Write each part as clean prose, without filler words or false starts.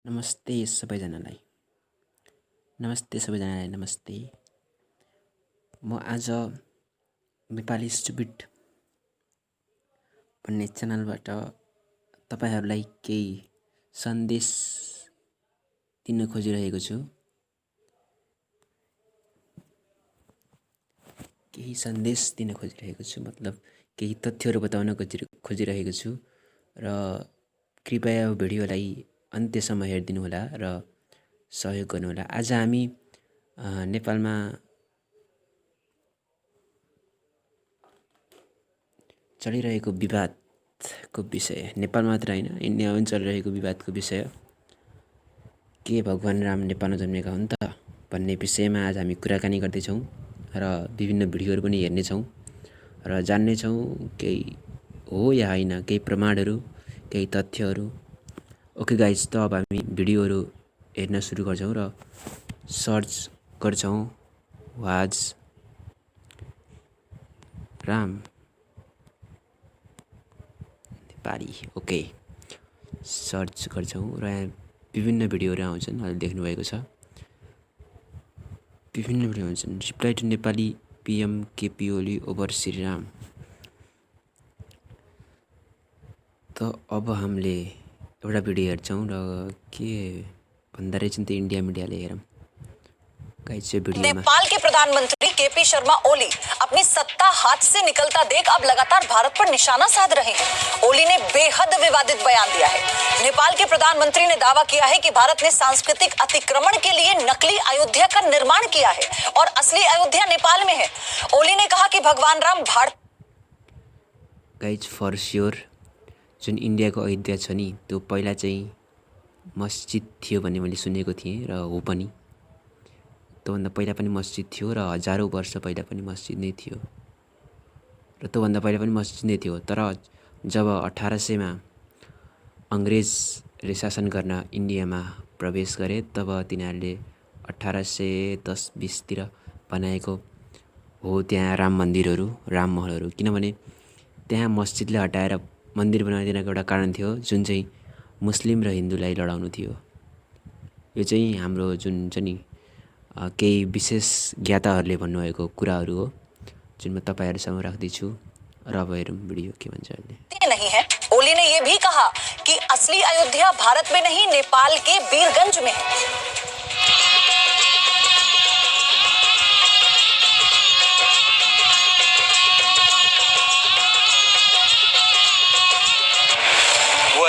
नमस्ते सबैजनालाई नमस्ते। म आज नेपाली स्टुपिड भन्ने च्यानलबाट तपाईहरूलाई केही सन्देश दिन खोजिरहेको छु। मतलब केही तथ्यहरू बताउन खोजिरहेको छु र कृपया यो भिडियोलाई अन्त्यसम्म हेरिदिनु होला र सहयोग गर्नुहोला। आज हामी नेपालमा चलिरहेको विवादको विषय, नेपाल मात्र होइन इन्डियामा पनि चलिरहेको विवादको विषय के भगवान राम नेपालमा जन्मेका हुन् त भन्ने विषयमा आज हामी कुराकानी गर्दैछौँ र विभिन्न भिडियोहरू पनि हेर्नेछौँ र जान्नेछौँ केही हो या होइन, केही प्रमाणहरू, केही तथ्यहरू। ओके गाइज, त अब हामी भिडियोहरू हेर्न सुरु गर्छौँ र सर्च गर्छौँ was Ram Nepali. Okay, search गर्छौँ र यहाँ विभिन्न भिडियोहरू आउँछन्। अहिले देख्नुभएको छ विभिन्न भिडियो आउँछन्। Reply to Nepali PM KP Oli over Shriram. त अब हामीले एउटा भिडियो हेर्छौँ र के भन्दा रहेछन् त्यो इन्डिया मिडियाले हेरौँ। नेपाल के प्रधानमंत्री केपी शर्मा ओली अपनी सत्ता हाथ से निकलता देख अब लगातार भारत पर निशाना साध रहे हैं। ओली ने बेहद विवादित बयान दिया है। नेपाल के प्रधानमंत्री ने दावा किया है कि भारत ने सांस्कृतिक अतिक्रमण के लिए नकली अयोध्या का निर्माण किया है और असली अयोध्या नेपाल में है। ओली ने कहा कि भगवान Ram Bharat guys for sure जुन इन्डियाको अयोध्या छ नि त्यो पहिला चाहिँ मस्जिद थियो भन्ने मैले सुनेको थिएँ र हो पनि। त्योभन्दा पहिला पनि मस्जिद थियो र हजारौँ वर्ष पहिला पनि मस्जिद नै थियो र त्योभन्दा पहिला पनि मस्जिद नै थियो। तर जब 1800मा अङ्ग्रेजले शासन गर्न इन्डियामा प्रवेश गरे तब तिनीहरूले 1810-20तिर बनाएको हो त्यहाँ राम मन्दिरहरू, राम महलहरू। किनभने त्यहाँ मस्जिदलाई हटाएर मन्दिर बनाइदिनको एउटा कारण थियो जुन चाहिँ मुस्लिम र हिन्दूलाई लडाउनु थियो। यो चाहिँ हाम्रो जुन छ नि केही विशेष ज्ञाताहरूले भन्नुभएको कुराहरू हो जुन म तपाईहरुसँग राख्दैछु र अब हेरौँ भिडियो के भन्छ अहिले। नहीं है। ओली ने ये भी कहा कि असली अयोध्या भारत में नहीं नेपाल के वीरगंज में है।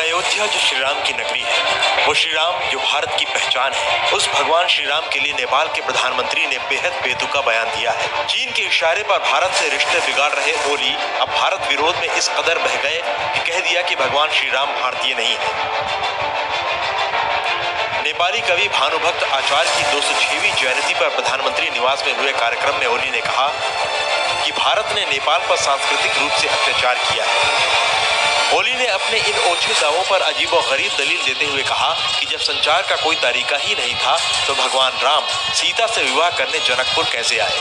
अयोध्या जो श्री राम की नगरी है, वो श्री राम जो भारत की पहचान है, उस भगवान श्री राम के लिए नेपाल के प्रधानमंत्री ने बेहद बेतुका बयान दिया है। चीन के इशारे पर भारत से रिश्ते बिगाड़ रहे ओली अब भारत विरोध में इस कदर बह गए कि कह दिया कि भगवान श्री राम भारतीय नहीं है। नेपाली कवि भानुभक्त आचार्य की 206वीं जयंती पर प्रधानमंत्री निवास में हुए कार्यक्रम में ओली ने कहा कि भारत ने नेपाल पर सांस्कृतिक रूप से अत्याचार किया है। ओली ने अपने इन ओछे दावों पर अजीबोगरीब दलील देते हुए कहा कि जब संचार का कोई तरीका ही नहीं था तो भगवान राम सीता से विवाह करने जनकपुर कैसे आए।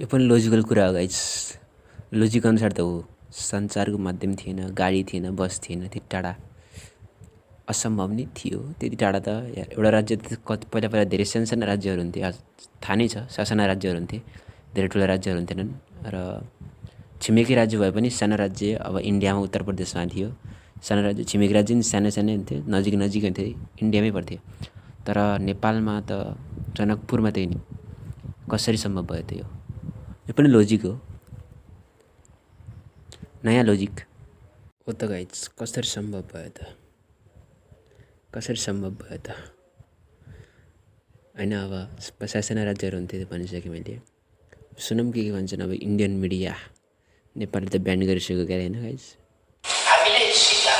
यो पनि लोजिकल कुरा हो गाइस। लोजिक अनुसार त हो, सञ्चारको माध्यम थिएन, गाडी थिएन, बस थिएन, त्यति टाढा असम्भव नै थियो। त्यति टाढा त एउटा राज्य पहिला पहिला धेरै साना राज्यहरू हुन्थे, थाहा नै छ साना राज्यहरू हुन्थे, धेरै ठुला राज्यहरू हुन्थेनन्। र छिमेकी राज्य भए पनि सानो राज्य अब इन्डियामा उत्तर प्रदेशमा थियो। सानो राज्य छिमेकी राज्य पनि सानो सानै हुन्थे, नजिक हुन्थे, इन्डियामै पर्थ्यो। तर नेपालमा त जनकपुरमा त नि कसरी सम्भव भयो त यो पनि लोजिक हो, नयाँ लोजिक हो त गाइज। कसरी सम्भव भयो त होइन। अब साना राज्यहरू हुन्थे भनिसकेँ मैले। सुनौँ के भन्छन् अब इन्डियन मिडिया। नेपालले त ब्यान गरिसक्यो क्या होइन गाइज। हामीले सीता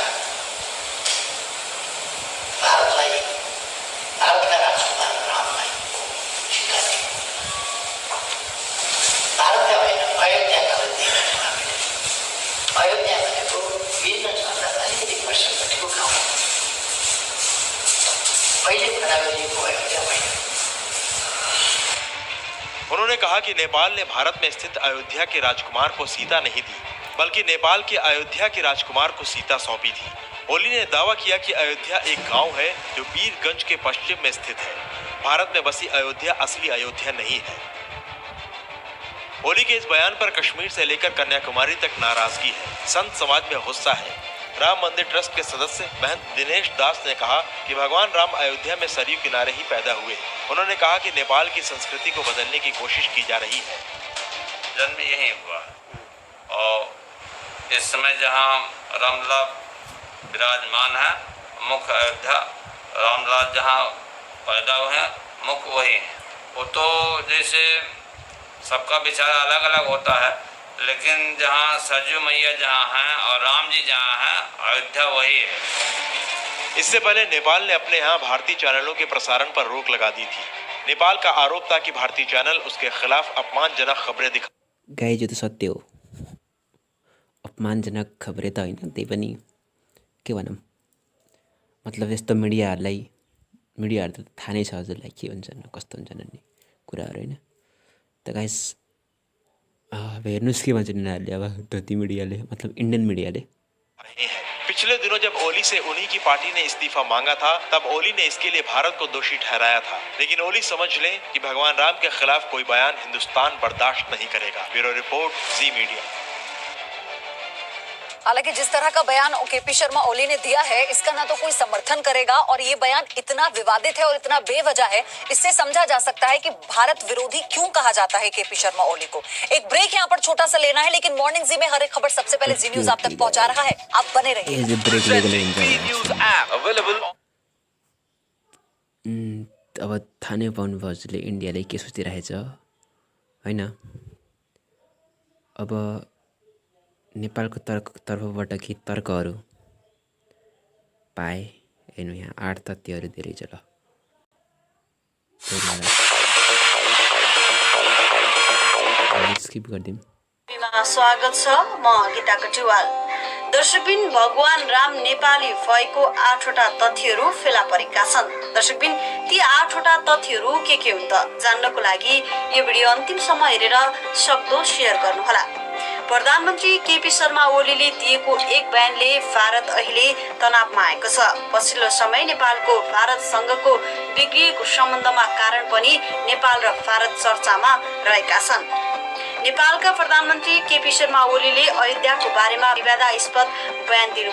भारतलाई, भारतका राजकुमार रामलाई सीता दिए। भारतका होइन अयोध्याका दिए। अयोध्या भनेको वीरगञ्जभन्दा अलिकति पश्चिमपट्टिको गाउँ हो। पहिले खडा गरिएको अयोध्या होइन। उन्होंने कहा कि नेपाल ने भारत में स्थित अयोध्या के राजकुमार को सीता नहीं दी, बल्कि नेपाल के अयोध्या के राजकुमार को सीता सौंपी थी। ओली ने दावा किया कि अयोध्या एक गांव है जो वीरगंज के पश्चिम में स्थित है। भारत में बसी अयोध्या असली अयोध्या नहीं है। ओली के इस बयान पर कश्मीर से लेकर कन्याकुमारी तक नाराजगी है। संत समाज में गुस्सा है। राम मंदिर ट्रस्ट के सदस्य महंत दिनेश दास ने कहा कि भगवान राम अयोध्या में सरयू किनारे ही पैदा हुए। उन्होंने कहा कि नेपाल की संस्कृति को बदलने की कोशिश की जा रही है। जन्म यही हुआ और इस समय जहाँ रामलला विराजमान है, मुख्य अयोध्या रामलला जहाँ पैदा हुए हैं, मुख्य वही है। वो तो जैसे सबका विचार अलग अलग होता है, लेकिन जहाँ सरयू मैया जहाँ हैं और राम जी जहाँ हैं, अयोध्या वही है। इससे पहले नेपाल ने अपने यहाँ भारतीय चैनलों के प्रसारण पर रोक लगा दी थी। नेपाल का आरोप था कि भारतीय चैनल उसके खिलाफ अपमानजनक खबरें दिखा। गाई जो त सत्य हो, अपमानजनक खबरें त होइन, त्यही पनि के भनौँ, मतलब यस्तो मिडियाहरू त थाहा नै छ हजुरलाई के हुन्छन् कस्तो हुन्छन् भन्ने कुराहरू होइन। त गाइस अब हेर्नुहोस् के भन्छ यिनीहरूले, अब धोती मिडियाले, मतलब इंडियन मिडियाले। पिछले दिनों जब ओली से उन्हीं की पार्टी ने इस्तीफा मांगा था, तब ओली ने इसके लिए भारत को दोषी ठहराया था। लेकिन ओली समझ लें कि भगवान राम के खिलाफ कोई बयान हिंदुस्तान बर्दाश्त नहीं करेगा। ब्यूरो रिपोर्ट, जी मीडिया। हालांकि जिस तरह का बयान केपी शर्मा ओली ने दिया है, इसका ना तो कोई समर्थन करेगा, और ये बयान इतना विवादित है और इतना बेवजह है, इससे समझा जा सकता है कि भारत विरोधी क्यों कहा जाता है केपी शर्मा ओली को। एक ब्रेक यहाँ पर छोटा सा लेना है, लेकिन मॉर्निंग जी में हर एक खबर सबसे पहले जी न्यूज आप तक पहुंचा रहा है। आप बने रहिए। अब थाहा नै पाउनुभयो हजुरले इन्डियाले के सोचिरहेछ होइन। अब नेपालको तर्फबाट केही तर्कहरू पाए, हेर्नु यहाँ 8 तथ्यहरू धेरै छ। ल स्किप गरिदिउँ। स्वागत छ, म गीता कटुवाल। दर्शकबिन, भगवान राम नेपाली भएको 8वटा तथ्यहरू फेला परेका छन्। दर्शकबिन, ती 8वटा तथ्यहरू के हुन् त जान्नको लागि यो भिडियो अन्तिमसम्म हेरेर सक्दो शेयर गर्नुहोला। प्रधानमन्त्री केपी शर्मा ओलीले दिएको एक बयानले भारत अहिले तनावमा आएको छ। पछिल्लो समय नेपालको भारतसँगको बिग्रिएको सम्बन्धमा कारण पनि नेपाल र भारत चर्चामा रहेका छन्। नेपालका प्रधानमन्त्री केपी शर्मा ओलीले अयोध्याको बारेमा विवादास्पद बयान दिनु।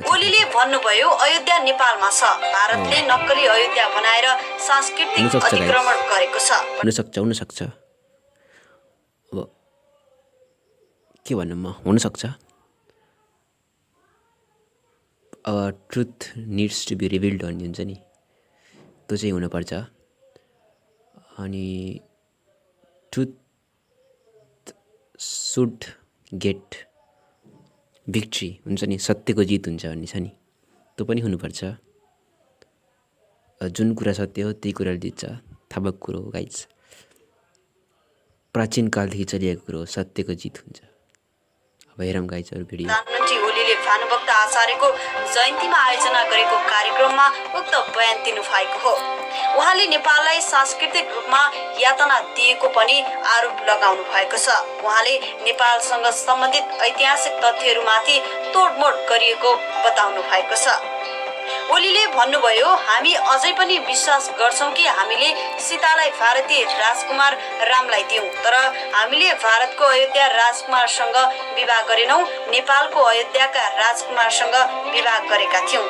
ओलीले भन्नुभयो, अयोध्या नेपालमा छ, भारतले नक्कली अयोध्या बनाएर सांस्कृतिक अतिक्रमण गरेको छ। हुन सक्छ अब के भन्नु म, हुनसक्छ। अब truth needs to be revealed भन्ने हुन्छ नि, त्यो चाहिँ हुनुपर्छ। अनि ट्रुथ सुड गेट भिक्ट्री हुन्छ नि, सत्यको जित हुन्छ भन्ने छ नि, त्यो पनि हुनुपर्छ। जुन कुरा सत्य हो त्यही कुराले जित्छ, थाहा भएको कुरो हो गाइज। प्राचीन कालदेखि चलिएको कुरो हो, सत्यको जित हुन्छ। अब हेरौँ गाइजहरू भिडियो। प्रधानमन्त्री ओलीले भानुभक्त आचार्यको जयन्तीमा आयोजना गरेको कार्यक्रममा उक्त बयान दिनुभएको हो। उहाँले नेपाललाई सांस्कृतिक रूपमा यातना दिएको पनि आरोप लगाउनु भएको छ। उहाँले नेपालसँग सम्बन्धित ऐतिहासिक तथ्यहरूमाथि तोडमोड गरिएको बताउनु भएको छ। ओलीले भन्नुभयो, हामी अझै पनि विश्वास गर्छौं कि हामीले सीतालाई भारतीय राजकुमार रामलाई दियौं, तर हामीले भारतको अयोध्या राजकुमारसँग विवाह गरेनौं, नेपालको अयोध्याका राजकुमारसँग विवाह गरेका थियौं।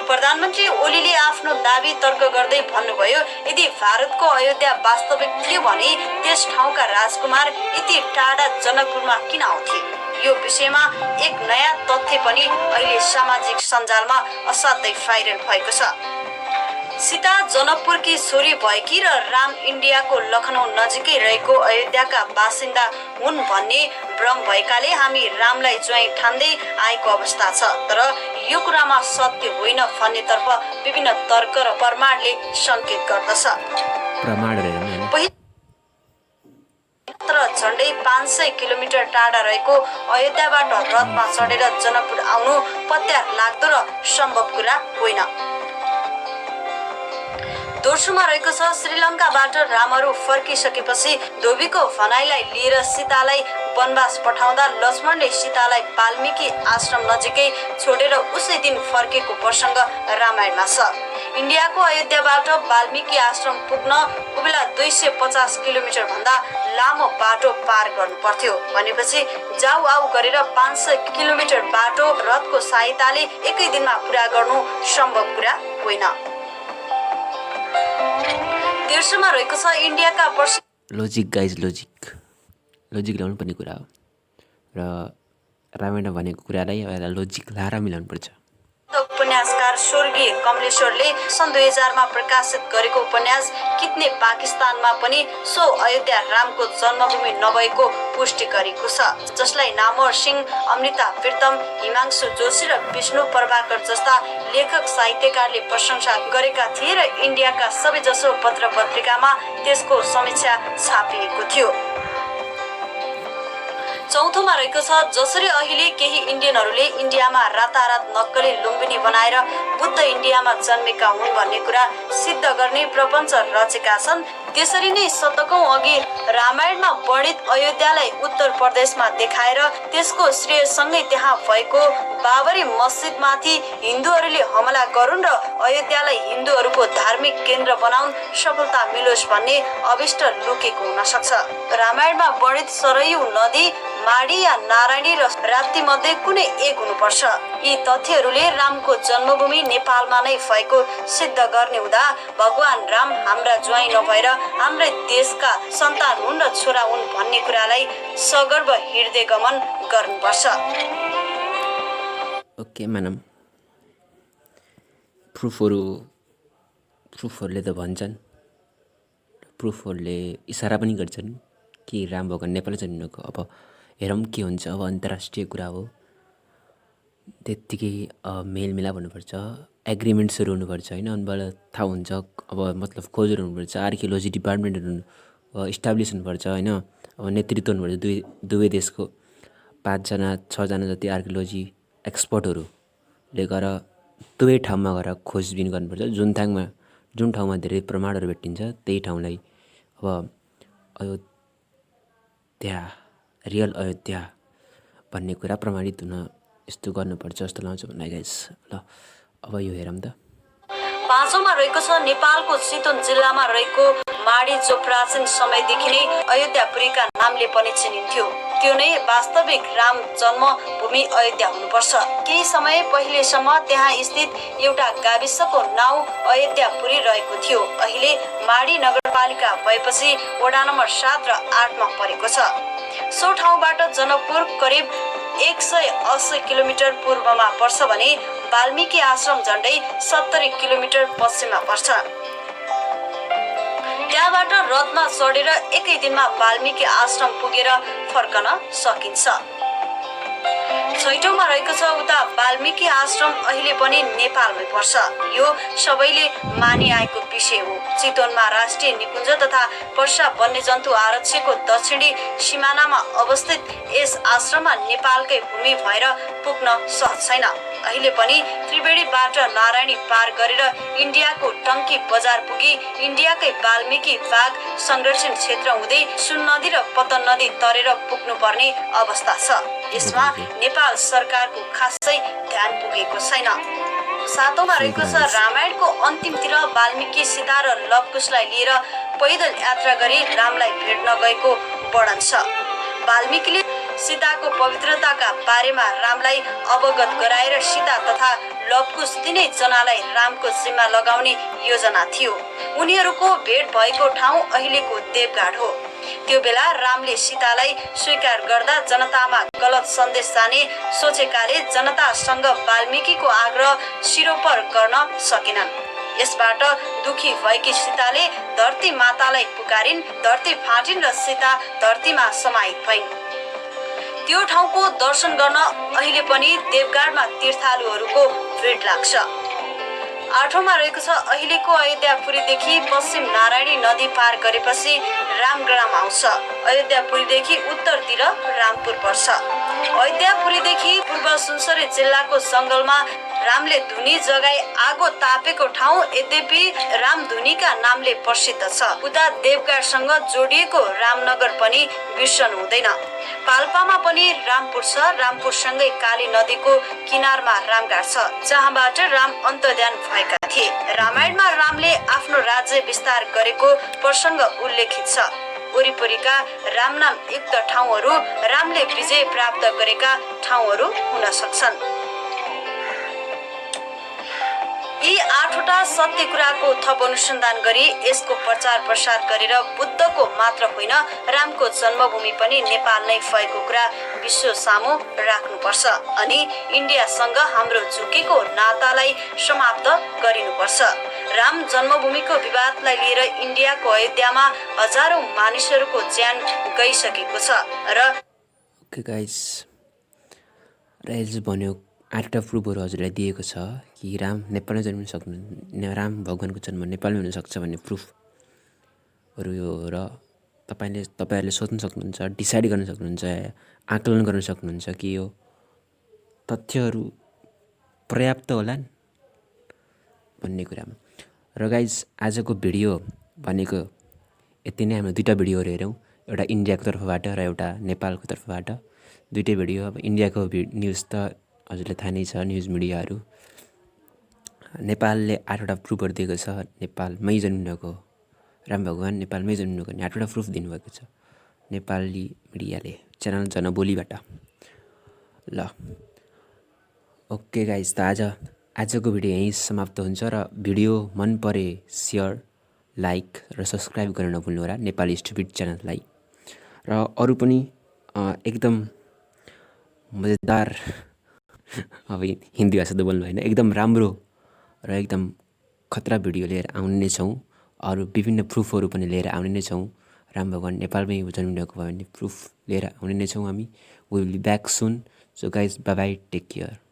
प्रधानमन्त्री ओलीले आफ्नो दाबी तर्क गर्दै भन्नुभयो, यदि भारतको अयोध्या वास्तविक थियो भने त्यस ठाउँका राजकुमार यति टाढा जनकपुरमा किन आउँथे। यो विषयमा एक नयाँ तथ्य पनि अहिले सामाजिक सञ्जालमा असाध्यै भाइरल भएको छ। सीता जनकपुरकी छोरी भएकी र राम इन्डियाको लखनऊ नजिकै रहेको अयोध्याका बासिन्दा हुन् भन्ने भ्रम भएकाले हामी रामलाई ज्वाइँ ठान्दै आएको अवस्था छ। तर यो कुरामा सत्य होइन भन्नेतर्फ विभिन्न तर्क र प्रमाणले संकेत गर्दछ। झण्डै 500 किलोमिटर टाढा रहेको अयोध्याबाट रथमा चढेर जनकपुर आउनु पत्या लाग्दो र सम्भव कुरा होइन। दोस्रोमा रहेको छ, श्रीलङ्काबाट रामहरू फर्किसकेपछि धोबीको भनाइलाई लिएर सीतालाई वनवास पठाउँदा लक्ष्मणले सीतालाई वाल्मीकि आश्रम नजिकै छोडेर उसै दिन फर्केको प्रसङ्ग रामायणमा छ। इन्डियाको अयोध्याबाट वाल्मीकि आश्रम पुग्न कुबेला 250 किलोमिटर भन्दा लामो बाटो पार गर्नु पर्थ्यो भनेपछि जाउ आउ गरेर 500 किलोमिटर बाटो रथको सहायताले एकै दिनमा पुरा गर्नु सम्भव कुरा होइन। तेर्सोमा रहेको छ इन्डियाका लोजिक गाइज, लोजिक ल्याउनु पर्ने कुरा हो र रामायण भनेको कुरालाई एउटा लोजिक लाएर मिलाउनु पर्छ। उपन्यासकार स्वर्गीय कमलेश्वरले सन् 2000 मा प्रकाशित गरेको उपन्यास कितने पाकिस्तानमा पनि सो अयोध्या रामको जन्मभूमि नभएको पुष्टि गरेको छ, जसलाई नामवर सिंह, अमृता प्रीतम, हिमांशु जोशी र विष्णु प्रभाकर जस्ता लेखक साहित्यकारले प्रशंसा गरेका थिए र इन्डियाका सबैजसो पत्र पत्रिकामा त्यसको समीक्षा छापिएको थियो। चौथोमा रहेको छ जसरी अहिले केही इन्डियनहरूले इन्डियामा रातारात नक्कली लुम्बिनी बनाएर बुद्ध इन्डियामा जन्मेका हुन् भन्ने कुरा सिद्ध गर्ने प्रपञ्च रचेका छन्, त्यसरी नै शतकौं अघि रामायणमा वर्णित अयोध्यालाई उत्तर प्रदेशमा देखाएर त्यसको श्रेयसँगै त्यहाँ भएको बाबरी मस्जिदमाथि हिन्दूहरूले हमला गरून् र अयोध्यालाई हिन्दूहरूको धार्मिक केन्द्र बनाउन सफलता मिलोस् भन्ने अभिष्ट लुकेको हुन सक्छ। रामायणमा वर्णित सरयू नदी, माडी या नारायणी र राप्ती मध्ये कुनै एक हुनुपर्छ। यी तथ्यहरूले रामको जन्मभूमि नेपालमा नै भएको सिद्ध गर्ने हुँदा भगवान राम हाम्रा ज्वाइँ नभएर हाम्रै देशका सन्तान हुन् र छोरा हुन् भन्ने कुरालाई सगर्व हृदय गमन गर्नुपर्छ। ओके मानम, प्रुफहरूले त भन्छन्, प्रुफहरूले इसारा पनि गर्छन् कि राम भगवान नेपालमा जन्मिएको। अब हेरौँ के हुन्छ। अब अन्तर्राष्ट्रिय कुरा हो, त्यत्तिकै मेलमिलाप हुनुपर्छ, एग्रिमेन्ट्सहरू हुनुपर्छ होइन, अनबाट थाहा हुन्छ। अब मतलब खोजहरू हुनुपर्छ, आर्कियोलोजी डिपार्टमेन्टहरू इस्टाब्लिस हुनुपर्छ होइन। अब नेतृत्व हुनुपर्छ दुवै देशको 5-6 जति आर्कियोलोजी एक्सपर्टहरूले गएर दुवै ठाउँमा गएर खोजबिन गर्नुपर्छ। जुन ठाउँमा धेरै प्रमाणहरू भेटिन्छ त्यही ठाउँलाई अब अयोध्या, रियल अयोध्या भन्ने कुरा प्रमाणित हुन यस्तो गर्नुपर्छ जस्तो लाग्छ मलाई गाइस। ल अब यो हेरौँ त। पाँचौंमा रहेको छ नेपालको चितवन जिल्लामा रहेको माडी, जो प्राचीन समयदेखि नै अयोध्यापुरीका नामले पनि चिनिन्थ्यो। त्यो नै वास्तविक राम जन्मभूमि अयोध्या हुनुपर्छ। केही समय पहिलेसम्म त्यहाँ स्थित एउटा गाविसको नाउँ अयोध्यापुरी रहेको थियो। अहिले माडी नगरपालिका भएपछि वडा नम्बर 7 र 8 मा परेको छ। सो ठाउँबाट जनकपुर करिब 180 किलोमिटर पूर्वमा पर्छ भने वाल्मीकि आश्रम झण्डै 70 किलोमिटर पश्चिममा पर्छ। त्यहाँबाट रथमा चढेर एकै दिनमा वाल्मीकि आश्रम पुगेर फर्कन सकिन्छ। छैटौंमा रहेको छ उता वाल्मीकि आश्रम अहिले पनि नेपालमै पर्छ। यो सबैले मानिआएको विषय हो। चितवनमा राष्ट्रिय निकुञ्ज तथा पर्सा वन्यजन्तु आरक्षको दक्षिणी सिमानामा अवस्थित यस आश्रममा नेपालकै भूमि भएर पुग्न सहज छैन। अहिले पनि त्रिवेणीबाट नारायणी पार गरेर इन्डियाको टङ्की बजार पुगी इन्डियाकै वाल्मीकि बाघ संरक्षण क्षेत्र हुँदै सुन नदी र पतन नदी तरेर पुग्नुपर्ने अवस्था छ। यसमा नेपाल सरकारको खासै ध्यान पुगेको छैन। सातौंमा रहेको छ रामायणको अन्तिमतिर वाल्मीकि सीता र लवकुशलाई लिएर पैदल यात्रा गरी रामलाई भेट्न गएको वर्णन छ। वाल्मीकिले सीताको पवित्रताका बारेमा रामलाई अवगत गराएर सीता तथा लवकुश तिनै जनालाई रामको जिम्मा लगाउने योजना थियो। उनीहरूको भेट भएको ठाउँ अहिलेको देवघाट हो। त्यो बेला रामले सीतालाई स्वीकार गर्दा जनतामा गलत सन्देश जाने सोचेकाले जनतासँग वाल्मीकिको आग्रह सिरोपर गर्न सकेनन्। यसबाट दुखी भएकी सीताले धरती मातालाई पुकारिन्। धरती फाटिन् र सीता धरतीमा समाहित भइन्। त्यो ठाउँको दर्शन गर्न अहिले पनि देवघाटमा तीर्थालुहरूको भिड लाग्छ। आठौंमा रहेको छ अहिलेको अयोध्यापुरीदेखि पश्चिम नारायणी नदी पार गरेपछि रामग्राम आउँछ। अयोध्यापुरीदेखि उत्तरतिर रामपुर पर्छ। अयोध्यापुरीदेखि पूर्व सुनसरी जिल्लाको जंगलमा रामले धुनी जगाई आगो तापेको ठाउँ यद्यपि रामधुनीका नामले प्रसिद्ध छ। उता देवघाटसँग जोडिएको रामनगर पनि बिर्सनु हुँदैन। पाल्पामा पनि रामपुर छ। रामपुरसँगै काली नदीको किनारमा रामघाट छ, जहाँबाट राम अन्तर्ध्यान भएका थिए। रामायणमा रामले आफ्नो राज्य विस्तार गरेको प्रसङ्ग उल्लेखित छ। वरिपरिका रामनाम युक्त ठाउँहरू रामले विजय प्राप्त गरेका ठाउँहरू हुन सक्छन्। यी 8वटा सत्य कुराको थप अनुसन्धान गरी यसको प्रचार प्रसार गरेर बुद्धको मात्र होइन रामको जन्मभूमि पनि नेपाल नै भएको कुरा विश्व सामु राख्नुपर्छ अनि इन्डियासँग हाम्रो झुकेको नातालाई समाप्त गरिनुपर्छ। राम जन्मभूमिको विवादलाई लिएर इन्डियाको अयोध्यामा हजारौं मानिसहरूको ज्यान गइसकेको छ र ओके गाइस, भन्यो 8वटा प्रुफहरू हजुरलाई दिएको छ कि राम नेपालमै जन्मिन सक्नु, राम भगवानको जन्म नेपालमै हुनसक्छ भन्ने प्रुफहरू यो हो। र तपाईँहरूले सोच्न सक्नुहुन्छ, डिसाइड गर्न सक्नुहुन्छ, आकलन गर्न सक्नुहुन्छ कि यो तथ्यहरू पर्याप्त होलान् भन्ने कुरामा। र गाइज आजको भिडियो भनेको यति नै। हामीले 2टा भिडियोहरू हेऱ्यौँ, एउटा इन्डियाको तर्फबाट र एउटा नेपालको तर्फबाट। 2टै भिडियो। अब इन्डियाको न्युज त हजुरलाई थाहा नै छ, न्युज मिडियाहरू। नेपालले 8वटा प्रुफहरू दिएको छ, नेपालमै जन्मिनको राम भगवान नेपालमै जन्मिनको 8वटा प्रुफ दिनुभएको छ नेपाली मिडियाले, च्यानल जनबोलीबाट। ल ओके गाइज, त आजको भिडियो यहीँ समाप्त हुन्छ। र भिडियो मन परे सेयर, लाइक र सब्सक्राइब गर्न नभुल्नु होला नेपाली स्टुपिड च्यानललाई। र अरू पनि एकदम मजेदार, अब हिन्दी भाषा त बोल्नु होइन, एकदम राम्रो र एकदम खतरा भिडियो लिएर आउने नै छौँ। अरू विभिन्न प्रुफहरू पनि लिएर आउने नै छौँ। राम भगवान नेपालमै जन्मिएको भयो भने प्रुफ लिएर आउने नै छौँ हामी। We will be back soon. So guys, bye bye, take care.